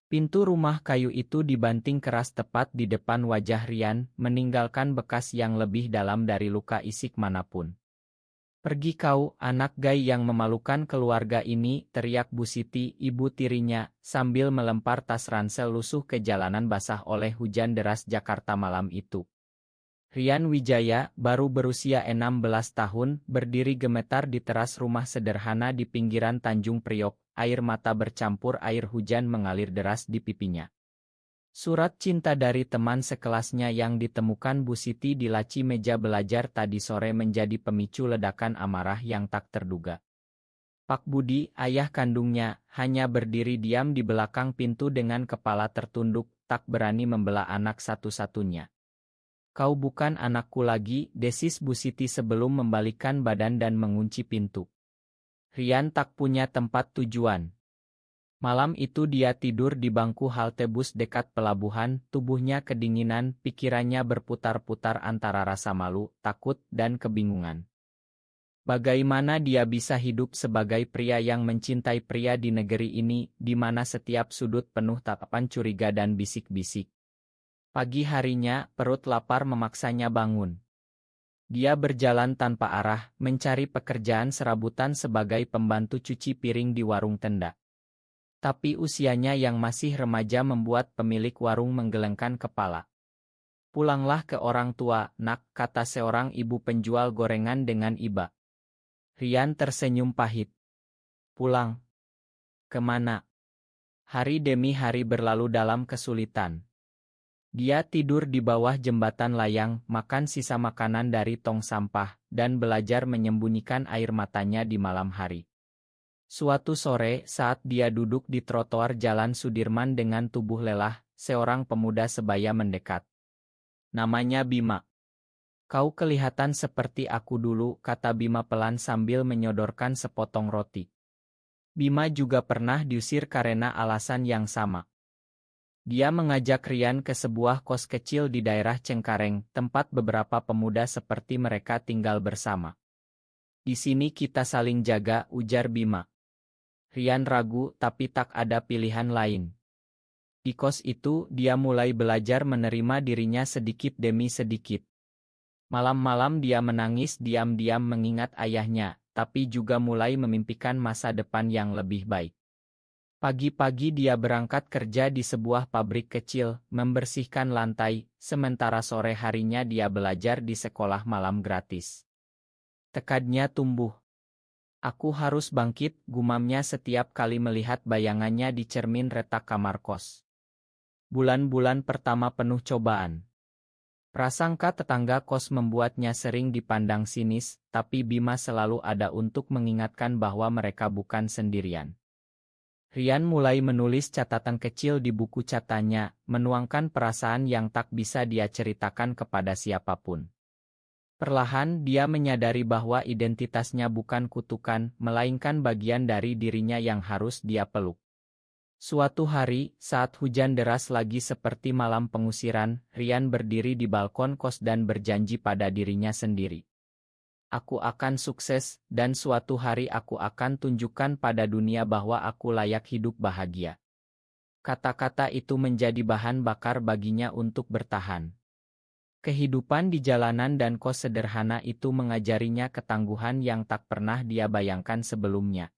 Pintu rumah kayu itu dibanting keras tepat di depan wajah Rian, meninggalkan bekas yang lebih dalam dari luka isik manapun. "Pergi kau, anak gay yang memalukan keluarga ini," teriak Bu Siti, ibu tirinya, sambil melempar tas ransel lusuh ke jalanan basah oleh hujan deras Jakarta malam itu. Rian Wijaya, baru berusia 16 tahun, berdiri gemetar di teras rumah sederhana di pinggiran Tanjung Priok, air mata bercampur air hujan mengalir deras di pipinya. Surat cinta dari teman sekelasnya yang ditemukan Bu Siti di laci meja belajar tadi sore menjadi pemicu ledakan amarah yang tak terduga. Pak Budi, ayah kandungnya, hanya berdiri diam di belakang pintu dengan kepala tertunduk, tak berani membela anak satu-satunya. "Kau bukan anakku lagi," desis Bu Siti sebelum membalikkan badan dan mengunci pintu. Rian tak punya tempat tujuan. Malam itu dia tidur di bangku halte bus dekat pelabuhan, tubuhnya kedinginan, pikirannya berputar-putar antara rasa malu, takut, dan kebingungan. Bagaimana dia bisa hidup sebagai pria yang mencintai pria di negeri ini, di mana setiap sudut penuh tatapan curiga dan bisik-bisik. Pagi harinya, perut lapar memaksanya bangun. Dia berjalan tanpa arah, mencari pekerjaan serabutan sebagai pembantu cuci piring di warung tenda. Tapi usianya yang masih remaja membuat pemilik warung menggelengkan kepala. "Pulanglah ke orang tua, nak," kata seorang ibu penjual gorengan dengan iba. Rian tersenyum pahit. "Pulang? Kemana?" Hari demi hari berlalu dalam kesulitan. Dia tidur di bawah jembatan layang, makan sisa makanan dari tong sampah, dan belajar menyembunyikan air matanya di malam hari. Suatu sore, saat dia duduk di trotoar Jalan Sudirman dengan tubuh lelah, seorang pemuda sebaya mendekat. Namanya Bima. "Kau kelihatan seperti aku dulu," kata Bima pelan sambil menyodorkan sepotong roti. Bima juga pernah diusir karena alasan yang sama. Dia mengajak Rian ke sebuah kos kecil di daerah Cengkareng, tempat beberapa pemuda seperti mereka tinggal bersama. "Di sini kita saling jaga," ujar Bima. Rian ragu, tapi tak ada pilihan lain. Di kos itu, dia mulai belajar menerima dirinya sedikit demi sedikit. Malam-malam dia menangis diam-diam mengingat ayahnya, tapi juga mulai memimpikan masa depan yang lebih baik. Pagi-pagi dia berangkat kerja di sebuah pabrik kecil, membersihkan lantai, sementara sore harinya dia belajar di sekolah malam gratis. Tekadnya tumbuh. "Aku harus bangkit," gumamnya setiap kali melihat bayangannya di cermin retak kamar kos. Bulan-bulan pertama penuh cobaan. Prasangka tetangga kos membuatnya sering dipandang sinis, tapi Bima selalu ada untuk mengingatkan bahwa mereka bukan sendirian. Rian mulai menulis catatan kecil di buku catatannya, menuangkan perasaan yang tak bisa dia ceritakan kepada siapapun. Perlahan dia menyadari bahwa identitasnya bukan kutukan, melainkan bagian dari dirinya yang harus dia peluk. Suatu hari, saat hujan deras lagi seperti malam pengusiran, Rian berdiri di balkon kos dan berjanji pada dirinya sendiri. "Aku akan sukses, dan suatu hari aku akan tunjukkan pada dunia bahwa aku layak hidup bahagia." Kata-kata itu menjadi bahan bakar baginya untuk bertahan. Kehidupan di jalanan dan kos sederhana itu mengajarinya ketangguhan yang tak pernah dia bayangkan sebelumnya.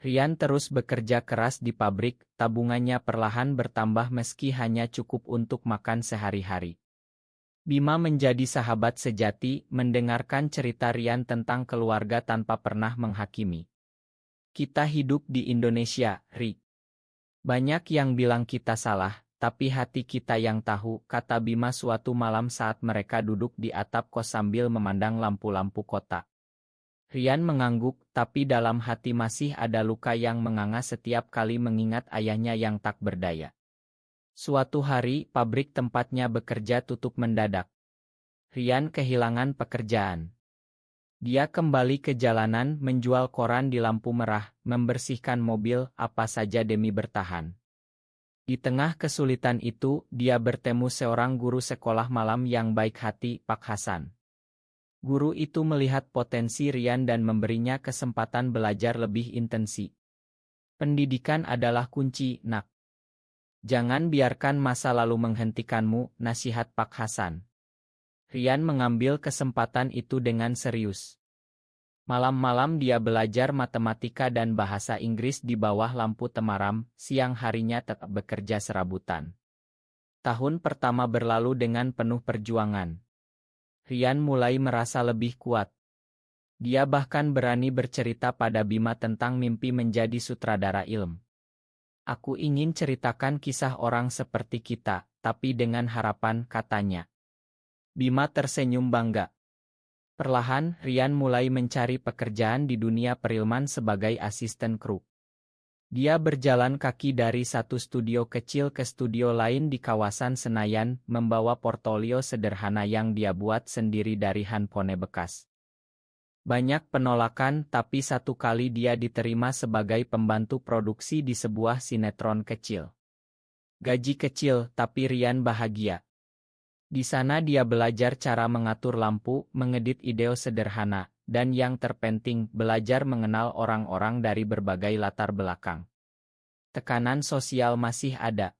Rian terus bekerja keras di pabrik, tabungannya perlahan bertambah meski hanya cukup untuk makan sehari-hari. Bima menjadi sahabat sejati, mendengarkan cerita Rian tentang keluarga tanpa pernah menghakimi. "Kita hidup di Indonesia, Ri. Banyak yang bilang kita salah, tapi hati kita yang tahu," kata Bima suatu malam saat mereka duduk di atap kos sambil memandang lampu-lampu kota. Rian mengangguk, tapi dalam hati masih ada luka yang menganga setiap kali mengingat ayahnya yang tak berdaya. Suatu hari, pabrik tempatnya bekerja tutup mendadak. Rian kehilangan pekerjaan. Dia kembali ke jalanan, menjual koran di lampu merah, membersihkan mobil, apa saja demi bertahan. Di tengah kesulitan itu, dia bertemu seorang guru sekolah malam yang baik hati, Pak Hasan. Guru itu melihat potensi Rian dan memberinya kesempatan belajar lebih intensif. "Pendidikan adalah kunci, nak. Jangan biarkan masa lalu menghentikanmu, nasihat Pak Hasan. Rian mengambil kesempatan itu dengan serius. Malam-malam dia belajar matematika dan bahasa Inggris di bawah lampu temaram, siang harinya tetap bekerja serabutan. Tahun pertama berlalu dengan penuh perjuangan. Rian mulai merasa lebih kuat. Dia bahkan berani bercerita pada Bima tentang mimpi menjadi sutradara ilmu. Aku ingin ceritakan kisah orang seperti kita, tapi dengan harapan, katanya. Bima tersenyum bangga. Perlahan, Rian mulai mencari pekerjaan di dunia perilman sebagai asisten kru. Dia berjalan kaki dari satu studio kecil ke studio lain di kawasan Senayan, membawa portofolio sederhana yang dia buat sendiri dari handphone bekas. Banyak penolakan, tapi satu kali dia diterima sebagai pembantu produksi di sebuah sinetron kecil. Gaji kecil, tapi Rian bahagia. Di sana dia belajar cara mengatur lampu, mengedit ide sederhana, dan yang terpenting, belajar mengenal orang-orang dari berbagai latar belakang. Tekanan sosial masih ada.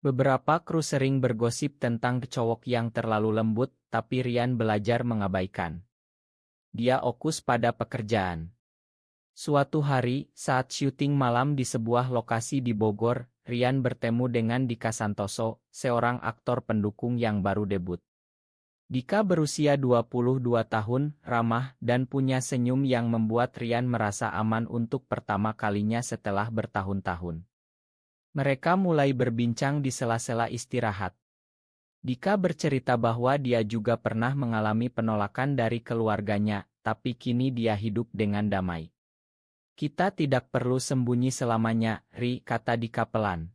Beberapa kru sering bergosip tentang cowok yang terlalu lembut, tapi Rian belajar mengabaikan. Dia fokus pada pekerjaan. Suatu hari, saat syuting malam di sebuah lokasi di Bogor, Rian bertemu dengan Dika Santoso, seorang aktor pendukung yang baru debut. Dika berusia 22 tahun, ramah, dan punya senyum yang membuat Rian merasa aman untuk pertama kalinya setelah bertahun-tahun. Mereka mulai berbincang di sela-sela istirahat. Dika bercerita bahwa dia juga pernah mengalami penolakan dari keluarganya, tapi kini dia hidup dengan damai. Kita tidak perlu sembunyi selamanya, Ri, kata Dika pelan.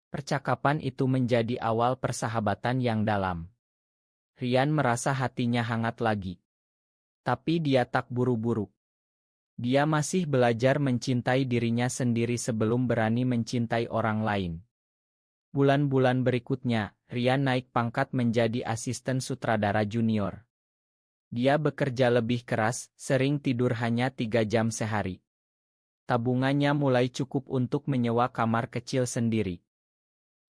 Percakapan itu menjadi awal persahabatan yang dalam. Rian merasa hatinya hangat lagi. Tapi dia tak buru-buru. Dia masih belajar mencintai dirinya sendiri sebelum berani mencintai orang lain. Bulan-bulan berikutnya, Rian naik pangkat menjadi asisten sutradara junior. Dia bekerja lebih keras, sering tidur hanya 3 jam sehari. Tabungannya mulai cukup untuk menyewa kamar kecil sendiri.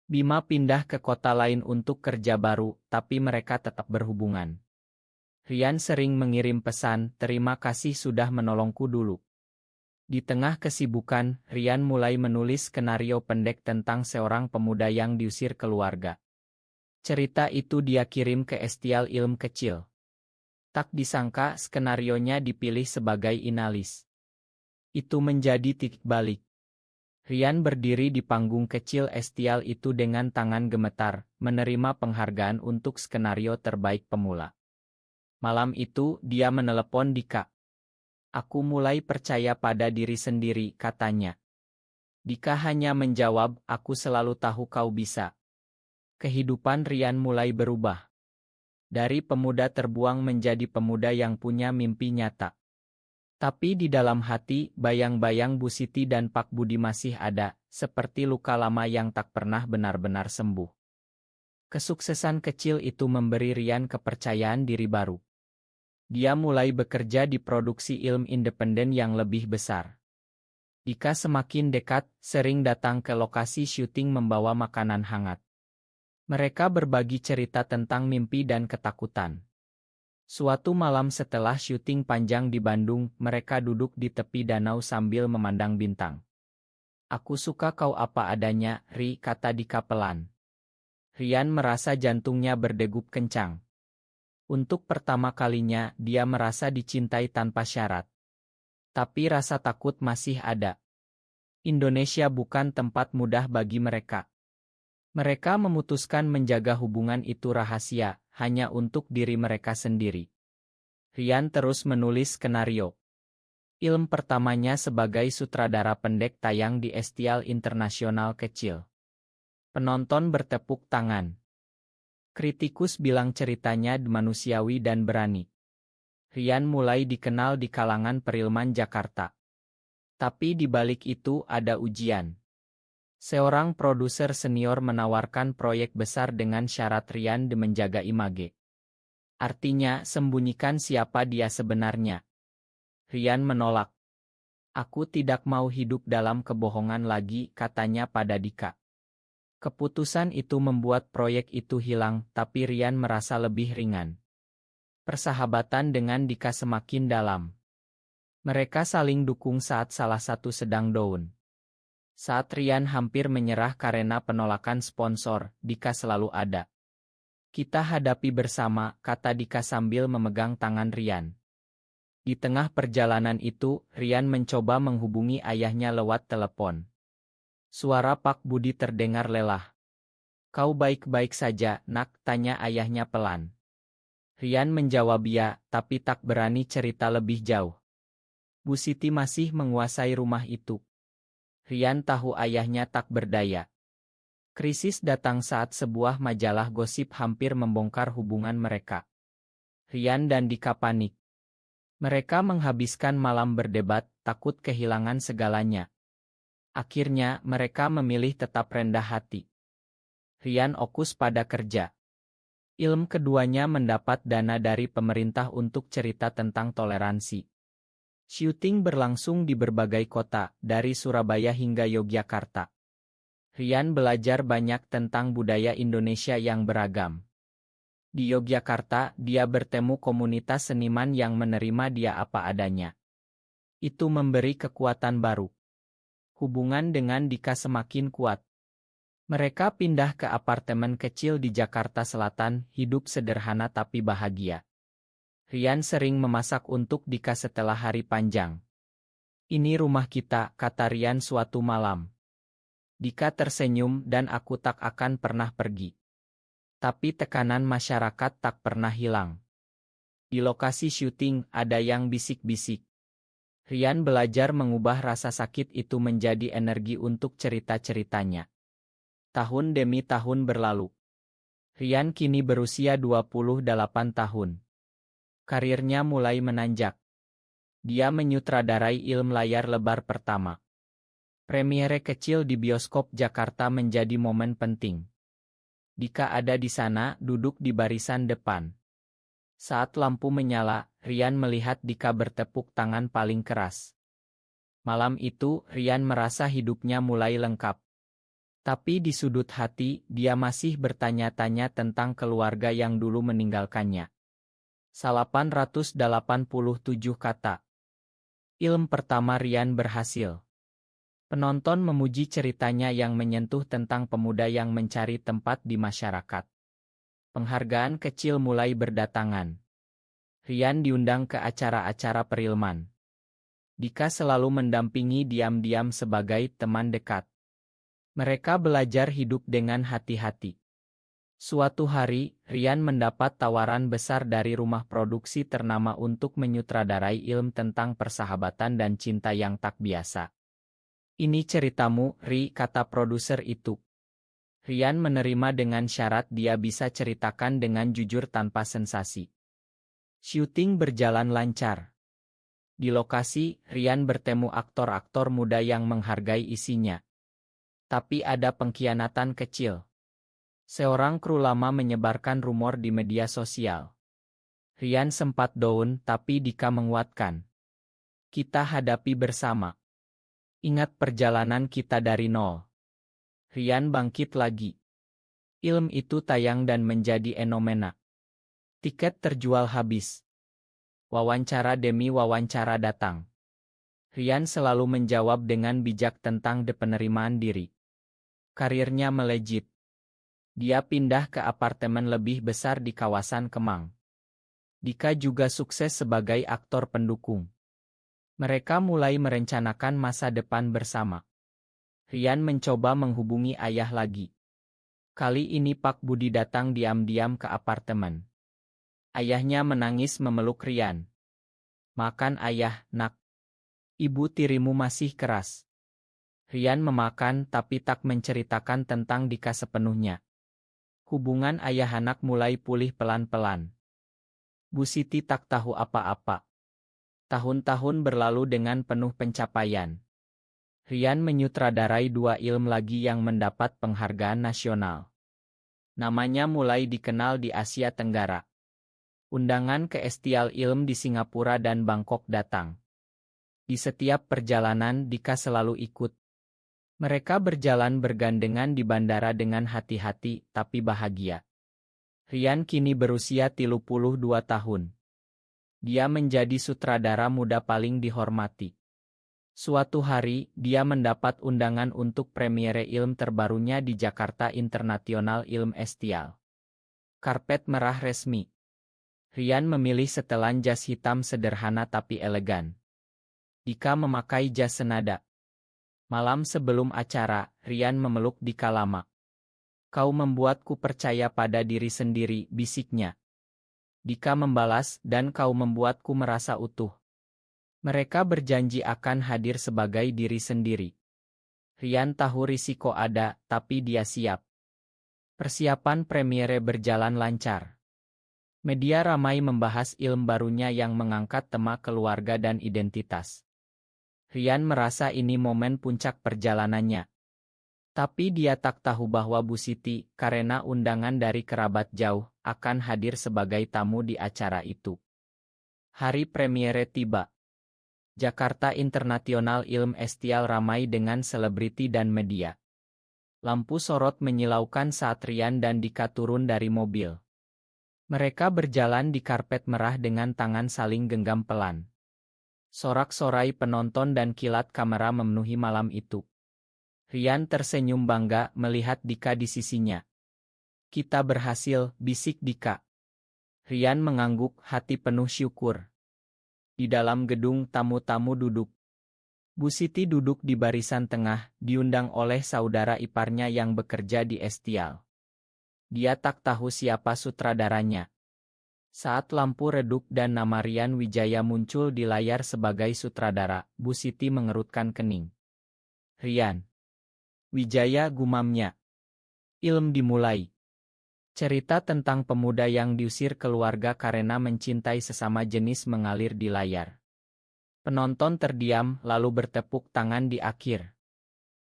Bima pindah ke kota lain untuk kerja baru, tapi mereka tetap berhubungan. Rian sering mengirim pesan, "Terima kasih sudah menolongku dulu." Di tengah kesibukan, Rian mulai menulis skenario pendek tentang seorang pemuda yang diusir keluarga. Cerita itu dia kirim ke Estial Ilm kecil. Tak disangka skenarionya dipilih sebagai inalis. Itu menjadi titik balik. Rian berdiri di panggung kecil Estial itu dengan tangan gemetar, menerima penghargaan untuk skenario terbaik pemula. Malam itu, dia menelepon Dika. "Aku mulai percaya pada diri sendiri," katanya. Dika hanya menjawab, "Aku selalu tahu kau bisa." Kehidupan Rian mulai berubah. Dari pemuda terbuang menjadi pemuda yang punya mimpi nyata. Tapi di dalam hati, bayang-bayang Bu Siti dan Pak Budi masih ada, seperti luka lama yang tak pernah benar-benar sembuh. Kesuksesan kecil itu memberi Rian kepercayaan diri baru. Dia mulai bekerja di produksi ilmu independen yang lebih besar. Dika semakin dekat, sering datang ke lokasi syuting membawa makanan hangat. Mereka berbagi cerita tentang mimpi dan ketakutan. Suatu malam setelah syuting panjang di Bandung, mereka duduk di tepi danau sambil memandang bintang. "Aku suka kau apa adanya, Ri," kata Dika pelan. Rian merasa jantungnya berdegup kencang. Untuk pertama kalinya, dia merasa dicintai tanpa syarat. Tapi rasa takut masih ada. Indonesia bukan tempat mudah bagi mereka. Mereka memutuskan menjaga hubungan itu rahasia, hanya untuk diri mereka sendiri. Rian terus menulis skenario. Ilm pertamanya sebagai sutradara pendek tayang di Estial Internasional kecil. Penonton bertepuk tangan. Kritikus bilang ceritanya manusiawi dan berani. Rian mulai dikenal di kalangan perilman Jakarta. Tapi di balik itu ada ujian. Seorang produser senior menawarkan proyek besar dengan syarat Rian menjaga image. Artinya, sembunyikan siapa dia sebenarnya. Rian menolak. "Aku tidak mau hidup dalam kebohongan lagi," katanya pada Dika. Keputusan itu membuat proyek itu hilang, tapi Rian merasa lebih ringan. Persahabatan dengan Dika semakin dalam. Mereka saling dukung saat salah satu sedang down. Saat Rian hampir menyerah karena penolakan sponsor, Dika selalu ada. Kita hadapi bersama, kata Dika sambil memegang tangan Rian. Di tengah perjalanan itu, Rian mencoba menghubungi ayahnya lewat telepon. Suara Pak Budi terdengar lelah. Kau baik-baik saja, nak, tanya ayahnya pelan. Rian menjawab ya, tapi tak berani cerita lebih jauh. Bu Siti masih menguasai rumah itu. Rian tahu ayahnya tak berdaya. Krisis datang saat sebuah majalah gosip hampir membongkar hubungan mereka. Rian dan Dika panik. Mereka menghabiskan malam berdebat, takut kehilangan segalanya. Akhirnya, mereka memilih tetap rendah hati. Rian fokus pada kerja. Keduanya mendapat dana dari pemerintah untuk cerita tentang toleransi. Syuting berlangsung di berbagai kota, dari Surabaya hingga Yogyakarta. Rian belajar banyak tentang budaya Indonesia yang beragam. Di Yogyakarta, dia bertemu komunitas seniman yang menerima dia apa adanya. Itu memberi kekuatan baru. Hubungan dengan Dika semakin kuat. Mereka pindah ke apartemen kecil di Jakarta Selatan, hidup sederhana tapi bahagia. Rian sering memasak untuk Dika setelah hari panjang. Ini rumah kita, kata Rian suatu malam. Dika tersenyum dan aku tak akan pernah pergi. Tapi tekanan masyarakat tak pernah hilang. Di lokasi syuting ada yang bisik-bisik. Rian belajar mengubah rasa sakit itu menjadi energi untuk cerita-ceritanya. Tahun demi tahun berlalu. Rian kini berusia 28 tahun. Karirnya mulai menanjak. Dia menyutradarai layar lebar pertama. Premiere kecil di bioskop Jakarta menjadi momen penting. Dika ada di sana, duduk di barisan depan. Saat lampu menyala, Rian melihat Dika bertepuk tangan paling keras. Malam itu, Rian merasa hidupnya mulai lengkap. Tapi di sudut hati, dia masih bertanya-tanya tentang keluarga yang dulu meninggalkannya. 887 kata. Pertama Rian berhasil. Penonton memuji ceritanya yang menyentuh tentang pemuda yang mencari tempat di masyarakat. Penghargaan kecil mulai berdatangan. Rian diundang ke acara-acara perilman. Dika selalu mendampingi diam-diam sebagai teman dekat. Mereka belajar hidup dengan hati-hati. Suatu hari, Rian mendapat tawaran besar dari rumah produksi ternama untuk menyutradarai tentang persahabatan dan cinta yang tak biasa. Ini ceritamu, Ri, kata produser itu. Rian menerima dengan syarat dia bisa ceritakan dengan jujur tanpa sensasi. Syuting berjalan lancar. Di lokasi, Rian bertemu aktor-aktor muda yang menghargai isinya. Tapi ada pengkhianatan kecil. Seorang kru lama menyebarkan rumor di media sosial. Rian sempat down, tapi Dika menguatkan. Kita hadapi bersama. Ingat perjalanan kita dari nol. Rian bangkit lagi. Itu tayang dan menjadi fenomena. Tiket terjual habis. Wawancara demi wawancara datang. Rian selalu menjawab dengan bijak tentang penerimaan diri. Karirnya melejit. Dia pindah ke apartemen lebih besar di kawasan Kemang. Dika juga sukses sebagai aktor pendukung. Mereka mulai merencanakan masa depan bersama. Rian mencoba menghubungi ayah lagi. Kali ini Pak Budi datang diam-diam ke apartemen. Ayahnya menangis memeluk Rian. Makan ayah, nak. Ibu tirimu masih keras. Rian memakan tapi tak menceritakan tentang Dika sepenuhnya. Hubungan ayah anak mulai pulih pelan-pelan. Bu Siti tak tahu apa-apa. Tahun-tahun berlalu dengan penuh pencapaian. Rian menyutradarai 2 film lagi yang mendapat penghargaan nasional. Namanya mulai dikenal di Asia Tenggara. Undangan ke Estial Film di Singapura dan Bangkok datang. Di setiap perjalanan Dika selalu ikut. Mereka berjalan bergandengan di bandara dengan hati-hati tapi bahagia. Rian kini berusia 32 tahun. Dia menjadi sutradara muda paling dihormati. Suatu hari, dia mendapat undangan untuk premiere film terbarunya di Jakarta International Film Festival. Karpet merah resmi. Rian memilih setelan jas hitam sederhana tapi elegan. Dika memakai jas senada. Malam sebelum acara, Rian memeluk Dika lama. "Kau membuatku percaya pada diri sendiri," bisiknya. Dika membalas, "Dan kau membuatku merasa utuh." Mereka berjanji akan hadir sebagai diri sendiri. Rian tahu risiko ada, tapi dia siap. Persiapan premiere berjalan lancar. Media ramai membahas film barunya yang mengangkat tema keluarga dan identitas. Rian merasa ini momen puncak perjalanannya. Tapi dia tak tahu bahwa Bu Siti, karena undangan dari kerabat jauh, akan hadir sebagai tamu di acara itu. Hari premiere tiba. Jakarta International Film Festival ramai dengan selebriti dan media. Lampu sorot menyilaukan saat Rian dan Dika turun dari mobil. Mereka berjalan di karpet merah dengan tangan saling genggam pelan. Sorak-sorai penonton dan kilat kamera memenuhi malam itu. Rian tersenyum bangga melihat Dika di sisinya. "Kita berhasil," bisik Dika. Rian mengangguk, hati penuh syukur. Di dalam gedung, tamu-tamu duduk. Bu Siti duduk di barisan tengah, diundang oleh saudara iparnya yang bekerja di Estial. Dia tak tahu siapa sutradaranya. Saat lampu redup dan nama Rian Wijaya muncul di layar sebagai sutradara, Bu Siti mengerutkan kening. "Rian Wijaya," gumamnya. Film dimulai. Cerita tentang pemuda yang diusir keluarga karena mencintai sesama jenis mengalir di layar. Penonton terdiam lalu bertepuk tangan di akhir.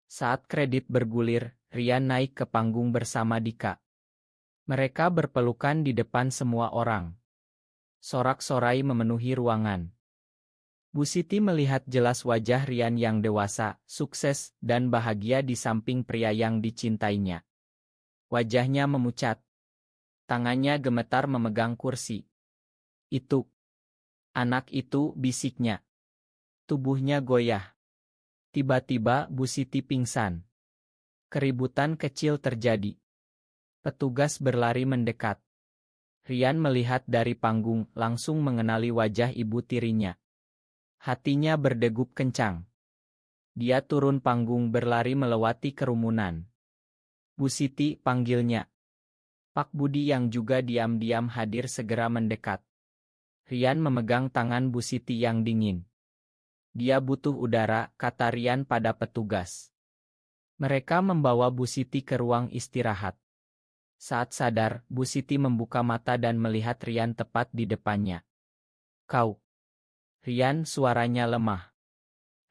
Saat kredit bergulir, Rian naik ke panggung bersama Dika. Mereka berpelukan di depan semua orang. Sorak-sorai memenuhi ruangan. Bu Siti melihat jelas wajah Rian yang dewasa, sukses, dan bahagia di samping pria yang dicintainya. Wajahnya memucat. Tangannya gemetar memegang kursi. "Itu anak itu," bisiknya. Tubuhnya goyah. Tiba-tiba Bu Siti pingsan. Keributan kecil terjadi. Petugas berlari mendekat. Rian melihat dari panggung, langsung mengenali wajah ibu tirinya. Hatinya berdegup kencang. Dia turun panggung berlari melewati kerumunan. "Bu Siti," panggilnya. Pak Budi yang juga diam-diam hadir segera mendekat. Rian memegang tangan Bu Siti yang dingin. "Dia butuh udara," kata Rian pada petugas. Mereka membawa Bu Siti ke ruang istirahat. Saat sadar, Bu Siti membuka mata dan melihat Rian tepat di depannya. "Kau?" Rian, suaranya lemah.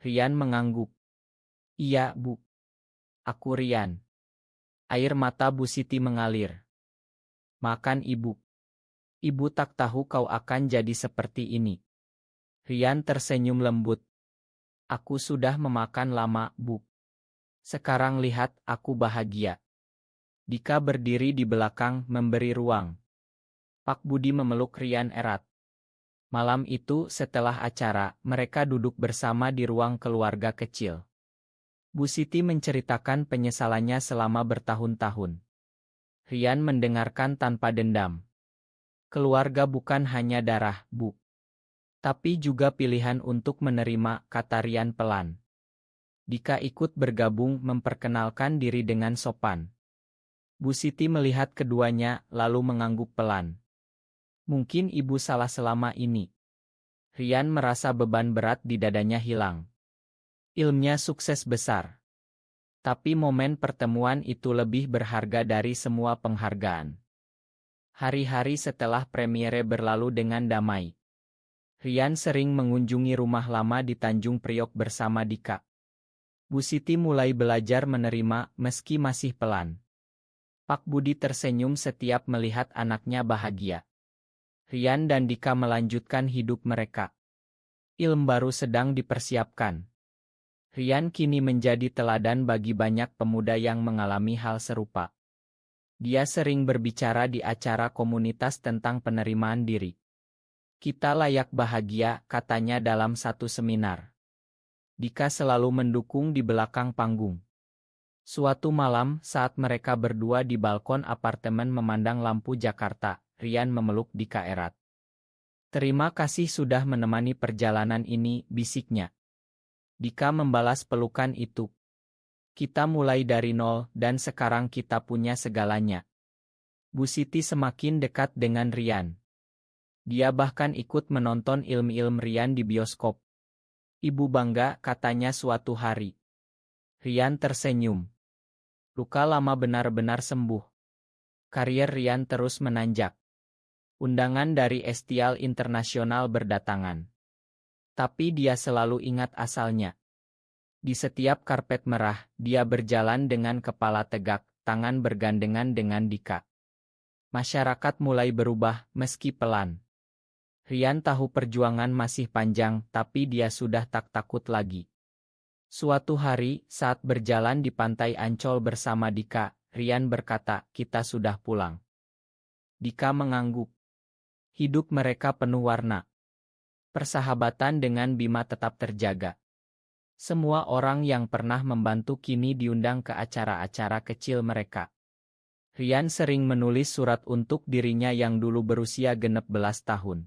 Rian mengangguk. "Iya, Bu. Aku Rian." Air mata Bu Siti mengalir. "Makan Ibu. Ibu tak tahu kau akan jadi seperti ini." Rian tersenyum lembut. "Aku sudah memakan lama, Bu. Sekarang lihat, aku bahagia." Dika berdiri di belakang, memberi ruang. Pak Budi memeluk Rian erat. Malam itu, setelah acara, mereka duduk bersama di ruang keluarga kecil. Bu Siti menceritakan penyesalannya selama bertahun-tahun. Rian mendengarkan tanpa dendam. "Keluarga bukan hanya darah, Bu. Tapi juga pilihan untuk menerima," kata Rian pelan. Dika ikut bergabung memperkenalkan diri dengan sopan. Bu Siti melihat keduanya, lalu mengangguk pelan. "Mungkin ibu salah selama ini." Rian merasa beban berat di dadanya hilang. Ilmunya sukses besar. Tapi momen pertemuan itu lebih berharga dari semua penghargaan. Hari-hari setelah premiere berlalu dengan damai. Rian sering mengunjungi rumah lama di Tanjung Priok bersama Dika. Bu Siti mulai belajar menerima meski masih pelan. Pak Budi tersenyum setiap melihat anaknya bahagia. Rian dan Dika melanjutkan hidup mereka. Film baru sedang dipersiapkan. Rian kini menjadi teladan bagi banyak pemuda yang mengalami hal serupa. Dia sering berbicara di acara komunitas tentang penerimaan diri. Kita layak bahagia, katanya dalam satu seminar. Dika selalu mendukung di belakang panggung. Suatu malam, saat mereka berdua di balkon apartemen memandang lampu Jakarta, Rian memeluk Dika erat. "Terima kasih sudah menemani perjalanan ini," bisiknya. Dika membalas pelukan itu. "Kita mulai dari nol, dan sekarang kita punya segalanya." Bu Siti semakin dekat dengan Rian. Dia bahkan ikut menonton ilm-ilm Rian di bioskop. "Ibu bangga," katanya suatu hari. Rian tersenyum. Luka lama benar-benar sembuh. Karier Rian terus menanjak. Undangan dari Estial Internasional berdatangan. Tapi dia selalu ingat asalnya. Di setiap karpet merah, dia berjalan dengan kepala tegak, tangan bergandengan dengan Dika. Masyarakat mulai berubah, meski pelan. Rian tahu perjuangan masih panjang, tapi dia sudah tak takut lagi. Suatu hari, saat berjalan di pantai Ancol bersama Dika, Rian berkata, "Kita sudah pulang." Dika mengangguk. Hidup mereka penuh warna. Persahabatan dengan Bima tetap terjaga. Semua orang yang pernah membantu kini diundang ke acara-acara kecil mereka. Rian sering menulis surat untuk dirinya yang dulu berusia 16 tahun.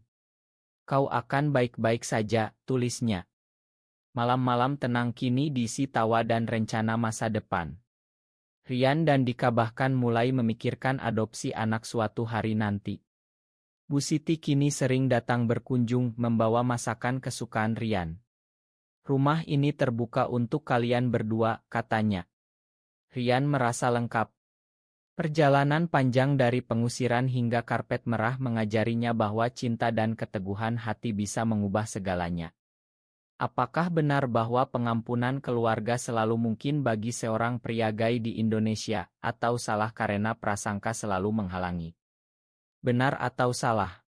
"Kau akan baik-baik saja," tulisnya. Malam-malam tenang kini diisi tawa dan rencana masa depan. Rian dan Dika bahkan mulai memikirkan adopsi anak suatu hari nanti. Bu Siti kini sering datang berkunjung membawa masakan kesukaan Rian. "Rumah ini terbuka untuk kalian berdua," katanya. Rian merasa lengkap. Perjalanan panjang dari pengusiran hingga karpet merah mengajarinya bahwa cinta dan keteguhan hati bisa mengubah segalanya. Apakah benar bahwa pengampunan keluarga selalu mungkin bagi seorang pria gay di Indonesia, atau salah karena prasangka selalu menghalangi? Benar atau salah?